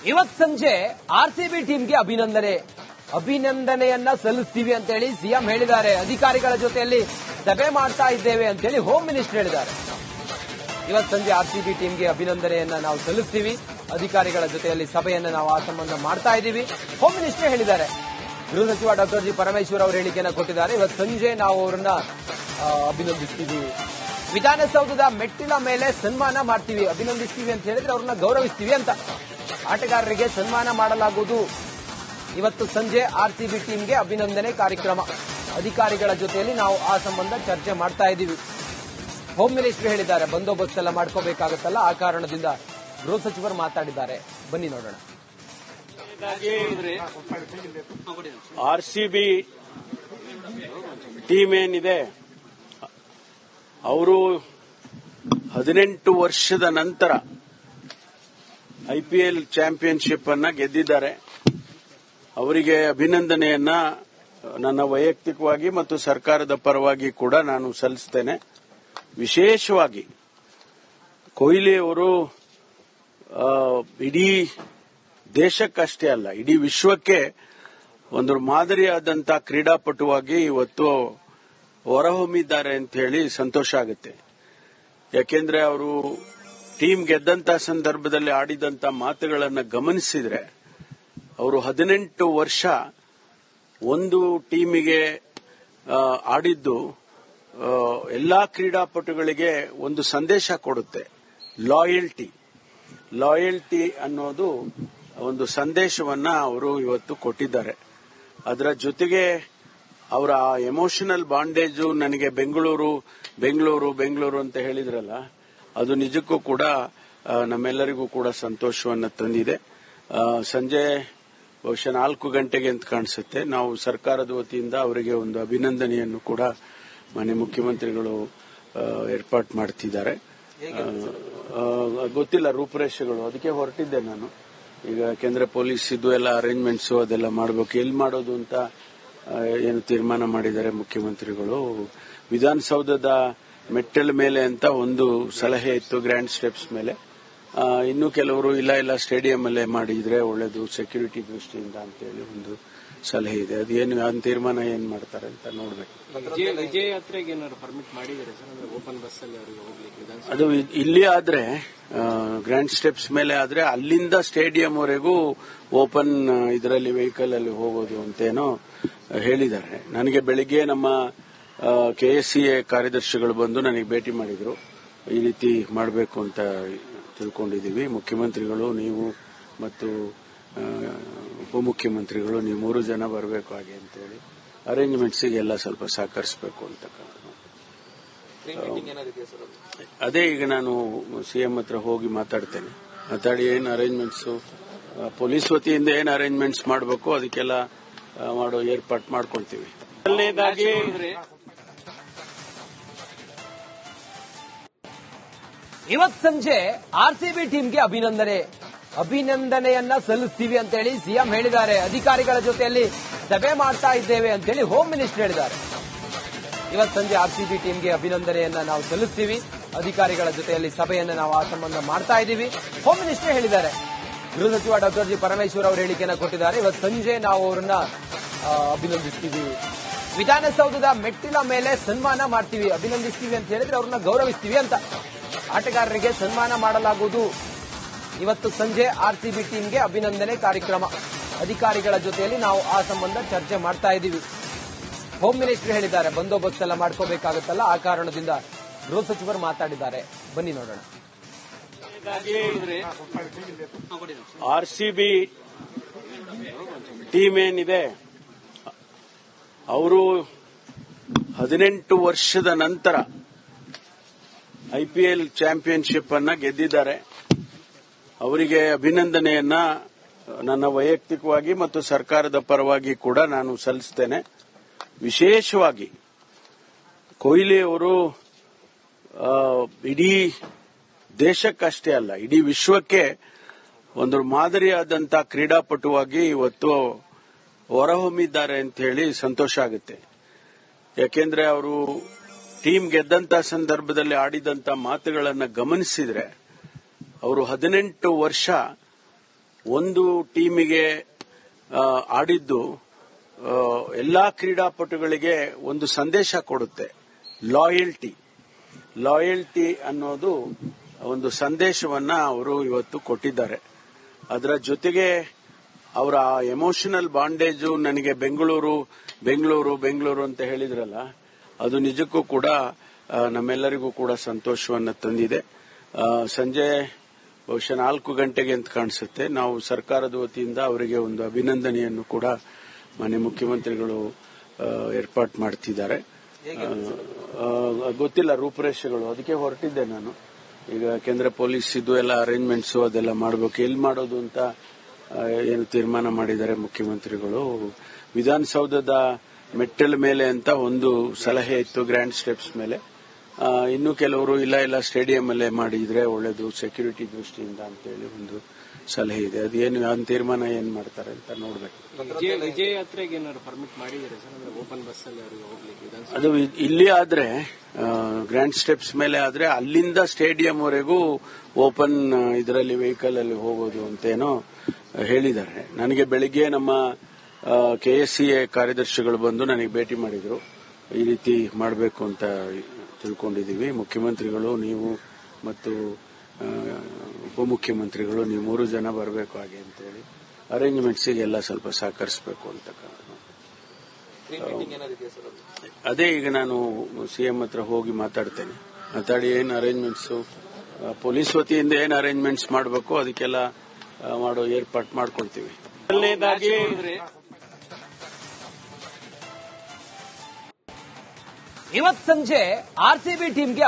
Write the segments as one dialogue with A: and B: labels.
A: ಇವತ್ತು ಸಂಜೆ ಆರ್ಸಿಬಿ ಟೀಮ್ಗೆ ಅಭಿನಂದನೆಯನ್ನ ಸಲ್ಲಿಸ್ತೀವಿ ಅಂತ ಹೇಳಿ ಸಿಎಂ ಹೇಳಿದ್ದಾರೆ. ಅಧಿಕಾರಿಗಳ ಜೊತೆಯಲ್ಲಿ ಸಭೆ ಮಾಡ್ತಾ ಇದ್ದೇವೆ ಅಂತ ಹೇಳಿ ಹೋಮ್ ಮಿನಿಸ್ಟರ್ ಹೇಳಿದ್ದಾರೆ. ಇವತ್ತು ಸಂಜೆ ಆರ್ಸಿಬಿ ಟೀಮ್ಗೆ ಅಭಿನಂದನೆಯನ್ನ ನಾವು ಸಲ್ಲಿಸ್ತೀವಿ, ಅಧಿಕಾರಿಗಳ ಜೊತೆಯಲ್ಲಿ ಸಭೆಯನ್ನ ನಾವು ಆ ಸಂಬಂಧ ಮಾಡ್ತಾ ಇದ್ದೀವಿ, ಹೋಮ್ ಮಿನಿಸ್ಟರ್ ಹೇಳಿದ್ದಾರೆ. ಗೃಹ ಸಚಿವ ಡಾಕ್ಟರ್ ಜಿ ಪರಮೇಶ್ವರ್ ಅವರು ಹೇಳಿಕೆಯನ್ನು ಕೊಟ್ಟಿದ್ದಾರೆ. ಇವತ್ತು ಸಂಜೆ ನಾವು ಅವರನ್ನ ಅಭಿನಂದಿಸ್ತೀವಿ, ವಿಧಾನಸೌಧದ ಮೆಟ್ಟಿಲ ಮೇಲೆ ಸನ್ಮಾನ ಮಾಡ್ತೀವಿ, ಅಭಿನಂದಿಸ್ತೀವಿ ಅಂತ ಹೇಳಿದ್ರೆ ಅವ್ರನ್ನ ಗೌರವಿಸ್ತೀವಿ ಅಂತ. ಆಟಗಾರರಿಗೆ ಸನ್ಮಾನ ಮಾಡಲಾಗುವುದು. ಇವತ್ತು ಸಂಜೆ ಆರ್ಸಿಬಿ ಟೀಮ್ಗೆ ಅಭಿನಂದನೆ ಕಾರ್ಯಕ್ರಮ, ಅಧಿಕಾರಿಗಳ ಜೊತೆಯಲ್ಲಿ ನಾವು ಆ ಸಂಬಂಧ ಚರ್ಚೆ ಮಾಡ್ತಾ ಇದ್ದೀವಿ. ಹೋಮ್ ಮಿನಿಸ್ಟರ್ ಹೇಳಿದ್ದಾರೆ, ಬಂದೋಬಸ್ತ್ ಎಲ್ಲ ಮಾಡ್ಕೋಬೇಕಾಗುತ್ತಲ್ಲ, ಆ ಕಾರಣದಿಂದ ಗೃಹ ಸಚಿವರು ಮಾತಾಡಿದ್ದಾರೆ. ಬನ್ನಿ ನೋಡೋಣ.
B: ಆರ್ಸಿಬಿ ಟೀಮ್ ಏನಿದೆ ಅವರು 18 ವರ್ಷದ ನಂತರ ಐಪಿಎಲ್ ಚಾಂಪಿಯನ್ಶಿಪ್ ಅನ್ನ ಗೆದ್ದಿದ್ದಾರೆ. ಅವರಿಗೆ ಅಭಿನಂದನೆಯನ್ನ ನನ್ನ ವೈಯಕ್ತಿಕವಾಗಿ ಮತ್ತು ಸರ್ಕಾರದ ಪರವಾಗಿ ಕೂಡ ನಾನು ಸಲ್ಲಿಸ್ತೇನೆ. ವಿಶೇಷವಾಗಿ ಕೊಹ್ಲಿ ಅವರು ಇಡೀ ದೇಶಕ್ಕಷ್ಟೇ ಅಲ್ಲ, ಇಡೀ ವಿಶ್ವಕ್ಕೆ ಒಂದು ಮಾದರಿಯಾದಂತಹ ಕ್ರೀಡಾಪಟುವಾಗಿ ಇವತ್ತು ಹೊರಹೊಮ್ಮಿದ್ದಾರೆ ಅಂತ ಹೇಳಿ ಸಂತೋಷ ಆಗುತ್ತೆ. ಯಾಕೆಂದ್ರೆ ಅವರು ಟೀಮ್ ಗೆದ್ದಂತ ಸಂದರ್ಭದಲ್ಲಿ ಆಡಿದಂತ ಮಾತುಗಳನ್ನು ಗಮನಿಸಿದ್ರೆ ಅವರು 18 ವರ್ಷ ಒಂದು ಟೀಮಿಗೆ ಆಡಿದ್ದು ಎಲ್ಲಾ ಕ್ರೀಡಾಪಟುಗಳಿಗೆ ಒಂದು ಸಂದೇಶ ಕೊಡುತ್ತೆ. ಲಾಯಲ್ಟಿ ಅನ್ನೋದು ಒಂದು ಸಂದೇಶವನ್ನ ಅವರು ಇವತ್ತು ಕೊಟ್ಟಿದ್ದಾರೆ. ಅದರ ಜೊತೆಗೆ ಅವರ ಎಮೋಷನಲ್ ಬಾಂಡೇಜು ನನಗೆ ಬೆಂಗಳೂರು ಅಂತ ಹೇಳಿದ್ರಲ್ಲ, ಅದು ನಿಜಕ್ಕೂ ಕೂಡ ನಮ್ಮೆಲ್ಲರಿಗೂ ಕೂಡ ಸಂತೋಷವನ್ನು ತಂದಿದೆ. ಸಂಜೆ ಬಹುಶಃ 4 ಗಂಟೆಗೆ ಅಂತ ಕಾಣಿಸುತ್ತೆ, ನಾವು ಸರ್ಕಾರದ ವತಿಯಿಂದ ಅವರಿಗೆ ಒಂದು ಅಭಿನಂದನೆಯನ್ನು ಕೂಡ ಮಾನ್ಯ ಮುಖ್ಯಮಂತ್ರಿಗಳು ಏರ್ಪಾಟ್ ಮಾಡ್ತಿದ್ದಾರೆ. ಗೊತ್ತಿಲ್ಲ ರೂಪುರೇಷೆಗಳು, ಅದಕ್ಕೆ ಹೊರಟಿದ್ದೆ ನಾನು ಈಗ. ಯಾಕೆಂದ್ರೆ ಪೊಲೀಸ್ ಇದು ಎಲ್ಲ ಅರೇಂಜ್ಮೆಂಟ್ಸ್ ಅದೆಲ್ಲ ಮಾಡಬೇಕು, ಎಲ್ಲಿ ಮಾಡೋದು ಅಂತ ಏನು ತೀರ್ಮಾನ ಮಾಡಿದ್ದಾರೆ ಮುಖ್ಯಮಂತ್ರಿಗಳು. ವಿಧಾನಸೌಧದ ಮೆಟ್ಟಲ ಮೇಲೆ ಅಂತ ಒಂದು ಸಲಹೆ ಇತ್ತು, ಗ್ರ್ಯಾಂಡ್ ಸ್ಟೆಪ್ಸ್ ಮೇಲೆ. ಇನ್ನು ಕೆಲವರು ಇಲ್ಲ ಸ್ಟೇಡಿಯಂ ಅಲ್ಲೇ ಮಾಡಿದ್ರೆ ಒಳ್ಳೇದು ಸೆಕ್ಯೂರಿಟಿ ದೃಷ್ಟಿಯಿಂದ ಅಂತೇಳಿ ಒಂದು ಸಲಹೆ ಇದೆ. ಅದೇನು ಆ ತೀರ್ಮಾನ ಏನ್ ಮಾಡ್ತಾರೆ ಅಂತ ನೋಡ್ಬೇಕು.
C: ವಿಜಯ ಯಾತ್ರೆಗೆ ಏನಾದ್ರು ಪರ್ಮಿಟ್ ಮಾಡಿದ್ದಾರೆ ಸರ್? ಅಂದ್ರೆ ಓಪನ್ ಬಸ್ ಅಲ್ಲಿ ಅವರಿಗೆ ಹೋಗ್ಲಿಕ್ಕೆ
B: ಅದು ಇಲ್ಲಿ ಆದ್ರೆ ಗ್ರ್ಯಾಂಡ್ ಸ್ಟೆಪ್ಸ್ ಮೇಲೆ ಆದ್ರೆ ಅಲ್ಲಿಂದ ಸ್ಟೇಡಿಯಂ ವರೆಗೂ ಓಪನ್ ಇದರಲ್ಲಿ ವೆಹಿಕಲ್ ಅಲ್ಲಿ ಹೋಗೋದು ಅಂತೇನೋ ಹೇಳಿದ್ದಾರೆ. ನನಗೆ ಬೆಳಿಗ್ಗೆ ನಮ್ಮ ಕೆಎಸ್ಸಿಎ ಕಾರ್ಯದರ್ಶಿಗಳು ಬಂದು ನನಗೆ ಭೇಟಿ ಮಾಡಿದ್ರು. ಈ ರೀತಿ ಮಾಡಬೇಕು ಅಂತ ತಿಳ್ಕೊಂಡಿದ್ದೀವಿ. ಮುಖ್ಯಮಂತ್ರಿಗಳು, ನೀವು ಮತ್ತು ಉಪಮುಖ್ಯಮಂತ್ರಿಗಳು, ನೀವು 3 ಜನ ಬರಬೇಕು ಹಾಗೆ ಅಂತೇಳಿ ಅರೇಂಜ್ಮೆಂಟ್ಸಿಗೆ ಎಲ್ಲ ಸ್ವಲ್ಪ ಸಹಕರಿಸಬೇಕು ಅಂತ. ಅದೇ ಈಗ ನಾನು ಸಿಎಂ ಹತ್ರ ಹೋಗಿ ಮಾತಾಡಿ ಏನು ಅರೇಂಜ್ಮೆಂಟ್ಸ್, ಪೊಲೀಸ್ ವತಿಯಿಂದ ಏನು ಅರೇಂಜ್ಮೆಂಟ್ಸ್ ಮಾಡಬೇಕು ಅದಕ್ಕೆಲ್ಲ ಮಾಡೋ ಏರ್ಪಾಟ್ ಮಾಡ್ಕೊಳ್ತೀವಿ.
A: ಇವತ್ತು ಸಂಜೆ ಆರ್ಸಿಬಿ ಟೀಮ್ಗೆ ಅಭಿನಂದನೆಯನ್ನ ಸಲ್ಲಿಸ್ತೀವಿ ಅಂತ ಹೇಳಿ ಸಿಎಂ ಹೇಳಿದ್ದಾರೆ. ಅಧಿಕಾರಿಗಳ ಜೊತೆಯಲ್ಲಿ ಸಭೆ ಮಾಡ್ತಾ ಇದ್ದೇವೆ ಅಂತ ಹೇಳಿ ಹೋಮ್ ಮಿನಿಸ್ಟರ್ ಹೇಳಿದ್ದಾರೆ. ಇವತ್ತು ಸಂಜೆ ಆರ್ಸಿಬಿ ಟೀಮ್ಗೆ ಅಭಿನಂದನೆಯನ್ನ ನಾವು ಸಲ್ಲಿಸ್ತೀವಿ, ಅಧಿಕಾರಿಗಳ ಜೊತೆಯಲ್ಲಿ ಸಭೆಯನ್ನ ನಾವು ಆ ಸಂಬಂಧ ಮಾಡ್ತಾ ಇದ್ದೀವಿ, ಹೋಮ್ ಮಿನಿಸ್ಟರ್ ಹೇಳಿದ್ದಾರೆ. ಗೃಹ ಸಚಿವ ಡಾಕ್ಟರ್ ಜಿ ಪರಮೇಶ್ವರ್ ಅವರು ಹೇಳಿಕೆಯನ್ನು ಕೊಟ್ಟಿದ್ದಾರೆ. ಇವತ್ತು ಸಂಜೆ ನಾವು ಅವರನ್ನ ಅಭಿನಂದಿಸ್ತೀವಿ, ವಿಧಾನಸೌಧದ ಮೆಟ್ಟಿಲ ಮೇಲೆ ಸನ್ಮಾನ ಮಾಡ್ತೀವಿ, ಅಭಿನಂದಿಸ್ತೀವಿ ಅಂತ ಹೇಳಿದ್ರೆ ಅವ್ರನ್ನ ಗೌರವಿಸ್ತೀವಿ ಅಂತ. ಆಟಗಾರರಿಗೆ ಸನ್ಮಾನ ಮಾಡಲಾಗುವುದು. ಇವತ್ತು ಸಂಜೆ ಆರ್ಸಿಬಿ ಟೀಮ್ಗೆ ಅಭಿನಂದನೆ ಕಾರ್ಯಕ್ರಮ, ಅಧಿಕಾರಿಗಳ ಜೊತೆಯಲ್ಲಿ ನಾವು ಆ ಸಂಬಂಧ ಚರ್ಚೆ ಮಾಡ್ತಾ ಇದ್ದೀವಿ. ಹೋಮ್ ಮಿನಿಸ್ಟರ್ ಹೇಳಿದ್ದಾರೆ, ಬಂದೋಬಸ್ತ್ ಎಲ್ಲ ಮಾಡ್ಕೋಬೇಕಾಗುತ್ತಲ್ಲ, ಆ ಕಾರಣದಿಂದ ಗೃಹ ಸಚಿವರು ಮಾತಾಡಿದ್ದಾರೆ. ಬನ್ನಿ ನೋಡೋಣ.
B: ಆರ್ಸಿಬಿ ಟೀಮ್ ಏನಿದೆ ಅವರು 18 ವರ್ಷದ ನಂತರ ಐಪಿಎಲ್ ಚಾಂಪಿಯನ್ಶಿಪ್ ಅನ್ನ ಗೆದ್ದಿದ್ದಾರೆ. ಅವರಿಗೆ ಅಭಿನಂದನೆಯನ್ನ ನನ್ನ ವೈಯಕ್ತಿಕವಾಗಿ ಮತ್ತು ಸರ್ಕಾರದ ಪರವಾಗಿ ಕೂಡ ನಾನು ಸಲ್ಲಿಸ್ತೇನೆ. ವಿಶೇಷವಾಗಿ ಕೊಹ್ಲಿ ಅವರು ಇಡೀ ದೇಶಕ್ಕಷ್ಟೇ ಅಲ್ಲ, ಇಡೀ ವಿಶ್ವಕ್ಕೆ ಒಂದು ಮಾದರಿಯಾದಂತಹ ಕ್ರೀಡಾಪಟುವಾಗಿ ಇವತ್ತು ಹೊರಹೊಮ್ಮಿದ್ದಾರೆ ಅಂತ ಹೇಳಿ ಸಂತೋಷ ಆಗುತ್ತೆ. ಯಾಕೆಂದ್ರೆ ಅವರು ಟೀಮ್ ಗೆದ್ದಂತ ಸಂದರ್ಭದಲ್ಲಿ ಆಡಿದಂತ ಮಾತುಗಳನ್ನು ಗಮನಿಸಿದ್ರೆ ಅವರು 18 ವರ್ಷ ಒಂದು ಟೀಮಿಗೆ ಆಡಿದ್ದು ಎಲ್ಲಾ ಕ್ರೀಡಾಪಟುಗಳಿಗೆ ಒಂದು ಸಂದೇಶ ಕೊಡುತ್ತೆ. ಲಾಯಲ್ಟಿ ಅನ್ನೋದು ಒಂದು ಸಂದೇಶವನ್ನ ಅವರು ಇವತ್ತು ಕೊಟ್ಟಿದ್ದಾರೆ. ಅದರ ಜೊತೆಗೆ ಅವರ ಎಮೋಷನಲ್ ಬಾಂಡೇಜು ನನಗೆ ಬೆಂಗಳೂರು ಅಂತ ಹೇಳಿದ್ರಲ್ಲ, ಅದು ನಿಜಕ್ಕೂ ಕೂಡ ನಮ್ಮೆಲ್ಲರಿಗೂ ಕೂಡ ಸಂತೋಷವನ್ನು ತಂದಿದೆ. ಸಂಜೆ ಬಹುಶಃ 4 ಗಂಟೆಗೆ ಅಂತ ಕಾಣಿಸುತ್ತೆ ನಾವು ಸರ್ಕಾರದ ವತಿಯಿಂದ ಅವರಿಗೆ ಒಂದು ಅಭಿನಂದನೆಯನ್ನು ಕೂಡ ಮಾನ್ಯ ಮುಖ್ಯಮಂತ್ರಿಗಳು ಏರ್ಪಾಟ್ ಮಾಡ್ತಿದ್ದಾರೆ. ಗೊತ್ತಿಲ್ಲ ರೂಪುರೇಷೆಗಳು, ಅದಕ್ಕೆ ಹೊರಟಿದ್ದೆ ನಾನು. ಈಗ ಕೇಂದ್ರ ಪೊಲೀಸ್ ಇದು ಎಲ್ಲ ಅರೇಂಜ್ಮೆಂಟ್ಸ್ ಅದೆಲ್ಲ ಮಾಡಬೇಕು. ಎಲ್ಲಿ ಮಾಡೋದು ಅಂತ ಏನು ತೀರ್ಮಾನ ಮಾಡಿದ್ದಾರೆ ಮುಖ್ಯಮಂತ್ರಿಗಳು. ವಿಧಾನಸೌಧದ ಮೆಟ್ಟಲ ಮೇಲೆ ಅಂತ ಒಂದು ಸಲಹೆ ಇತ್ತು, ಗ್ರ್ಯಾಂಡ್ ಸ್ಟೆಪ್ಸ್ ಮೇಲೆ. ಇನ್ನು ಕೆಲವರು ಇಲ್ಲ ಸ್ಟೇಡಿಯಂ ಅಲ್ಲೇ ಮಾಡಿದ್ರೆ ಒಳ್ಳೇದು ಸೆಕ್ಯೂರಿಟಿ ದೃಷ್ಟಿಯಿಂದ ಅಂತೇಳಿ ಒಂದು ಸಲಹೆ ಇದೆ. ಅದೇನು ತೀರ್ಮಾನ ಏನ್ ಮಾಡ್ತಾರೆ ಅಂತ ನೋಡ್ಬೇಕು.
C: ವಿಜಯ ಯಾತ್ರೆಗೆ ಏನಾದ್ರು ಪರ್ಮಿಟ್ ಮಾಡಿದ್ದಾರೆ ಸರ್, ಅಂದ್ರೆ ಓಪನ್ ಬಸ್ ಅಲ್ಲಿ ಅವರಿಗೆ ಹೋಗ್ಲಿಕ್ಕೆ?
B: ಅದು ಇಲ್ಲಿ ಆದ್ರೆ ಗ್ರ್ಯಾಂಡ್ ಸ್ಟೆಪ್ಸ್ ಮೇಲೆ ಆದ್ರೆ ಅಲ್ಲಿಂದ ಸ್ಟೇಡಿಯಂ ವರೆಗೂ ಓಪನ್ ಇದರಲ್ಲಿ ವೆಹಿಕಲ್ ಅಲ್ಲಿ ಹೋಗೋದು ಅಂತೇನೋ ಹೇಳಿದ್ದಾರೆ. ನನಗೆ ಬೆಳಿಗ್ಗೆ ನಮ್ಮ KSCA ಕಾರ್ಯದರ್ಶಿಗಳು ಬಂದು ನನಗೆ ಭೇಟಿ ಮಾಡಿದ್ರು. ಈ ರೀತಿ ಮಾಡಬೇಕು ಅಂತ ತಿಳ್ಕೊಂಡಿದ್ದೀವಿ. ಮುಖ್ಯಮಂತ್ರಿಗಳು, ನೀವು ಮತ್ತು ಉಪಮುಖ್ಯಮಂತ್ರಿಗಳು, ನೀವು 3 ಜನ ಬರಬೇಕು ಹಾಗೆ ಅಂತೇಳಿ ಅರೇಂಜ್ಮೆಂಟ್ಸಿಗೆ ಎಲ್ಲ ಸ್ವಲ್ಪ ಸಹಕರಿಸಬೇಕು ಅಂತ. ಅದೇ ಈಗ ನಾನು CM ಹತ್ರ ಹೋಗಿ ಮಾತಾಡಿ ಏನು ಅರೇಂಜ್ಮೆಂಟ್ಸ್ ಪೊಲೀಸ್ ವತಿಯಿಂದ ಏನು ಅರೇಂಜ್ಮೆಂಟ್ಸ್ ಮಾಡಬೇಕು ಅದಕ್ಕೆಲ್ಲ ಮಾಡೋ ಏರ್ಪಾಟ್ ಮಾಡ್ಕೊಳ್ತೀವಿ.
A: ಇವತ್ತು ಸಂಜೆ RCB ಟೀಮ್ಗೆ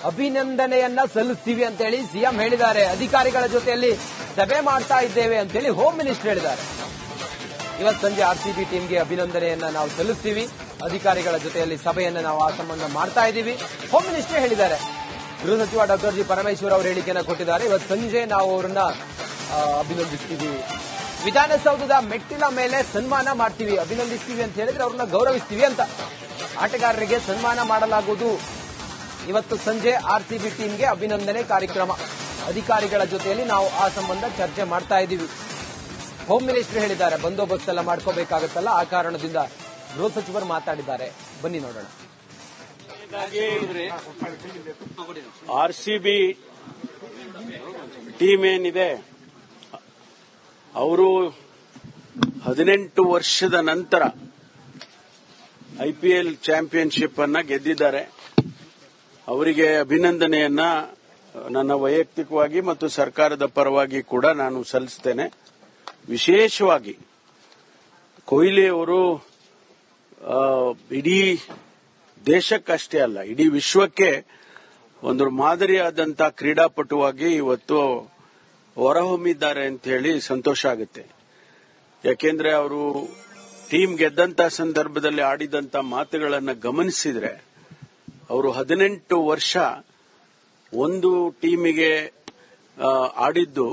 A: ಅಭಿನಂದನೆಯನ್ನ ಸಲ್ಲಿಸ್ತೀವಿ ಅಂತ ಹೇಳಿ CM ಹೇಳಿದ್ದಾರೆ. ಅಧಿಕಾರಿಗಳ ಜೊತೆಯಲ್ಲಿ ಸಭೆ ಮಾಡ್ತಾ ಇದ್ದೇವೆ ಅಂತ ಹೇಳಿ ಹೋಮ್ ಮಿನಿಸ್ಟರ್ ಹೇಳಿದ್ದಾರೆ. ಇವತ್ತು ಸಂಜೆ RCB ಟೀಮ್ಗೆ ಅಭಿನಂದನೆಯನ್ನ ನಾವು ಸಲ್ಲಿಸ್ತೀವಿ, ಅಧಿಕಾರಿಗಳ ಜೊತೆಯಲ್ಲಿ ಸಭೆಯನ್ನ ನಾವು ಆ ಸಂಬಂಧ ಮಾಡ್ತಾ ಇದ್ದೀವಿ, ಹೋಮ್ ಮಿನಿಸ್ಟರ್ ಹೇಳಿದ್ದಾರೆ. ಗೃಹ ಸಚಿವ ಡಾ ಜಿ ಪರಮೇಶ್ವರ್ ಅವರು ಹೇಳಿಕೆಯನ್ನು ಕೊಟ್ಟಿದ್ದಾರೆ. ಇವತ್ತು ಸಂಜೆ ನಾವು ಅವರನ್ನ ಅಭಿನಂದಿಸ್ತೀವಿ, ವಿಧಾನಸೌಧದ ಮೆಟ್ಟಿಲ ಮೇಲೆ ಸನ್ಮಾನ ಮಾಡ್ತೀವಿ, ಅಭಿನಂದಿಸ್ತೀವಿ ಅಂತ ಹೇಳಿದ್ರೆ ಅವ್ರನ್ನ ಗೌರವಿಸ್ತೀವಿ ಅಂತ. ಆಟಗಾರರಿಗೆ ಸನ್ಮಾನ ಮಾಡಲಾಗುವುದು. ಇವತ್ತು ಸಂಜೆ RCB ಟೀಮ್ಗೆ ಅಭಿನಂದನೆ ಕಾರ್ಯಕ್ರಮ, ಅಧಿಕಾರಿಗಳ ಜೊತೆಯಲ್ಲಿ ನಾವು ಆ ಸಂಬಂಧ ಚರ್ಚೆ ಮಾಡ್ತಾ ಇದ್ದೀವಿ. ಹೋಮ್ ಮಿನಿಸ್ಟರ್ ಹೇಳಿದ್ದಾರೆ, ಬಂದೋಬಸ್ತ್ ಎಲ್ಲ ಮಾಡ್ಕೋಬೇಕಾಗುತ್ತಲ್ಲ, ಆ ಕಾರಣದಿಂದ ಗೃಹ ಸಚಿವರು ಮಾತಾಡಿದ್ದಾರೆ. ಬನ್ನಿ ನೋಡೋಣ.
B: RCB ಟೀಮ್ ಏನಿದೆ ಅವರು 18 ವರ್ಷದ ನಂತರ IPL ಚಾಂಪಿಯನ್ಶಿಪ್ ಅನ್ನ ಗೆದ್ದಿದ್ದಾರೆ. ಅವರಿಗೆ ಅಭಿನಂದನೆಯನ್ನ ನನ್ನ ವೈಯಕ್ತಿಕವಾಗಿ ಮತ್ತು ಸರ್ಕಾರದ ಪರವಾಗಿ ಕೂಡ ನಾನು ಸಲ್ಲಿಸ್ತೇನೆ. ವಿಶೇಷವಾಗಿ ಕೊಹ್ಲಿ ಅವರು ಇಡೀ ದೇಶಕ್ಕಷ್ಟೇ ಅಲ್ಲ, ಇಡೀ ವಿಶ್ವಕ್ಕೆ ಒಂದು ಮಾದರಿಯಾದಂತಹ ಕ್ರೀಡಾಪಟುವಾಗಿ ಇವತ್ತು ಹೊರಹೊಮ್ಮಿದ್ದಾರೆ ಅಂತ ಹೇಳಿ ಸಂತೋಷ ಆಗುತ್ತೆ. ಯಾಕೆಂದ್ರೆ ಅವರು ಟೀಮ್ ಗೆದ್ದಂತ ಸಂದರ್ಭದಲ್ಲಿ ಆಡಿದಂತ ಮಾತುಗಳನ್ನು ಗಮನಿಸಿದ್ರೆ, ಅವರು 18 ವರ್ಷ ಒಂದು ಟೀಮಿಗೆ ಆಡಿದ್ದು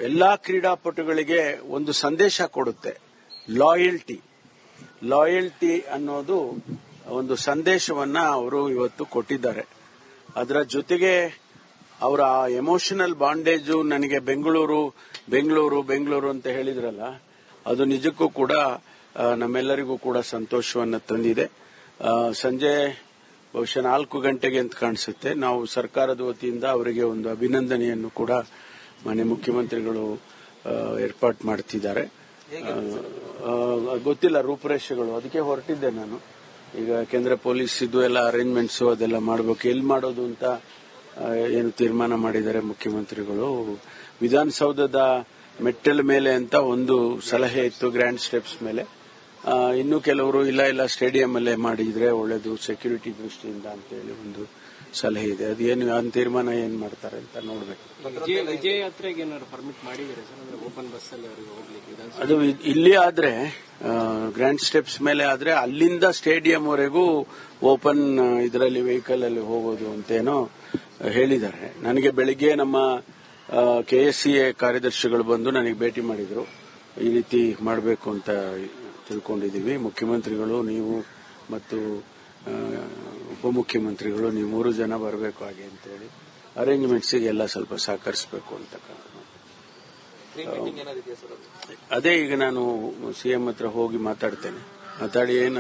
B: ಎಲ್ಲಾ ಕ್ರೀಡಾಪಟುಗಳಿಗೆ ಒಂದು ಸಂದೇಶ ಕೊಡುತ್ತೆ. ಲಾಯಲ್ಟಿ ಅನ್ನೋದು ಒಂದು ಸಂದೇಶವನ್ನ ಅವರು ಇವತ್ತು ಕೊಟ್ಟಿದ್ದಾರೆ. ಅದರ ಜೊತೆಗೆ ಅವರ ಎಮೋಷನಲ್ ಬಾಂಡೇಜು ನನಗೆ ಬೆಂಗಳೂರು ಅಂತ ಹೇಳಿದ್ರಲ್ಲ, ಅದು ನಿಜಕ್ಕೂ ಕೂಡ ನಮ್ಮೆಲ್ಲರಿಗೂ ಕೂಡ ಸಂತೋಷವನ್ನು ತಂದಿದೆ. ಸಂಜೆ ಬಹುಶಃ 4 ಗಂಟೆಗೆ ಅಂತ ಕಾಣಿಸುತ್ತೆ ನಾವು ಸರ್ಕಾರದ ವತಿಯಿಂದ ಅವರಿಗೆ ಒಂದು ಅಭಿನಂದನೆಯನ್ನು ಕೂಡ ಮಾನ್ಯ ಮುಖ್ಯಮಂತ್ರಿಗಳು ಏರ್ಪಾಟ್ ಮಾಡ್ತಿದ್ದಾರೆ. ಗೊತ್ತಿಲ್ಲ ರೂಪುರೇಷೆಗಳು, ಅದಕ್ಕೆ ಹೊರಟಿದ್ದೆ ನಾನು. ಈಗ ಕೇಂದ್ರ ಪೊಲೀಸ್ ಇದು ಎಲ್ಲ ಅರೇಂಜ್ಮೆಂಟ್ಸ್ ಅದೆಲ್ಲ ಮಾಡಬೇಕು. ಎಲ್ಲಿ ಮಾಡೋದು ಅಂತ ಏನು ತೀರ್ಮಾನ ಮಾಡಿದ್ದಾರೆ ಮುಖ್ಯಮಂತ್ರಿಗಳು. ವಿಧಾನಸೌಧದ ಮೆಟ್ಟಲ ಮೇಲೆ ಅಂತ ಒಂದು ಸಲಹೆ ಇತ್ತು, ಗ್ರ್ಯಾಂಡ್ ಸ್ಟೆಪ್ಸ್ ಮೇಲೆ. ಇನ್ನು ಕೆಲವರು ಇಲ್ಲ ಸ್ಟೇಡಿಯಂ ಅಲ್ಲೇ ಮಾಡಿದ್ರೆ ಒಳ್ಳೇದು ಸೆಕ್ಯೂರಿಟಿ ದೃಷ್ಟಿಯಿಂದ ಅಂತೇಳಿ ಒಂದು ಸಲಹೆ ಇದೆ. ಅದೇನು ತೀರ್ಮಾನ ಏನ್ ಮಾಡ್ತಾರೆ ಅಂತ ನೋಡ್ಬೇಕು.
C: ವಿಜಯ ಯಾತ್ರೆಗೆ ಏನಾದ್ರು ಪರ್ಮಿಟ್ ಮಾಡಿದ್ದಾರೆ ಸರ್, ಅಂದ್ರೆ ಓಪನ್ ಬಸ್ ಅಲ್ಲಿ ಅವರಿಗೆ ಹೋಗ್ಲಿಕ್ಕೆ?
B: ಅದು ಇಲ್ಲಿ ಆದ್ರೆ ಗ್ರ್ಯಾಂಡ್ ಸ್ಟೆಪ್ಸ್ ಮೇಲೆ ಆದ್ರೆ ಅಲ್ಲಿಂದ ಸ್ಟೇಡಿಯಂ ವರೆಗೂ ಓಪನ್ ಇದರಲ್ಲಿ ವೆಹಿಕಲ್ ಅಲ್ಲಿ ಹೋಗೋದು ಅಂತೇನೋ ಹೇಳಿದ್ದಾರೆ. ನನಗೆ ಬೆಳಿಗ್ಗೆ ನಮ್ಮ KSCA ಕಾರ್ಯದರ್ಶಿಗಳು ಬಂದು ನನಗೆ ಭೇಟಿ ಮಾಡಿದ್ರು. ಈ ರೀತಿ ಮಾಡಬೇಕು ಅಂತ ತಿಳ್ಕೊಂಡಿದ್ದೀವಿ. ಮುಖ್ಯಮಂತ್ರಿಗಳು, ನೀವು ಮತ್ತು ಉಪಮುಖ್ಯಮಂತ್ರಿಗಳು, ನೀವು 3 ಜನ ಬರಬೇಕು ಹಾಗೆ ಅಂತೇಳಿ ಅರೇಂಜ್ಮೆಂಟ್ಸಿಗೆ ಎಲ್ಲ ಸ್ವಲ್ಪ ಸಹಕರಿಸಬೇಕು ಅಂತ. ಅದೇ ಈಗ ನಾನು ಸಿಎಂ ಹತ್ರ ಹೋಗಿ ಮಾತಾಡ್ತೇನೆ. ಮಾತಾಡಿ ಏನು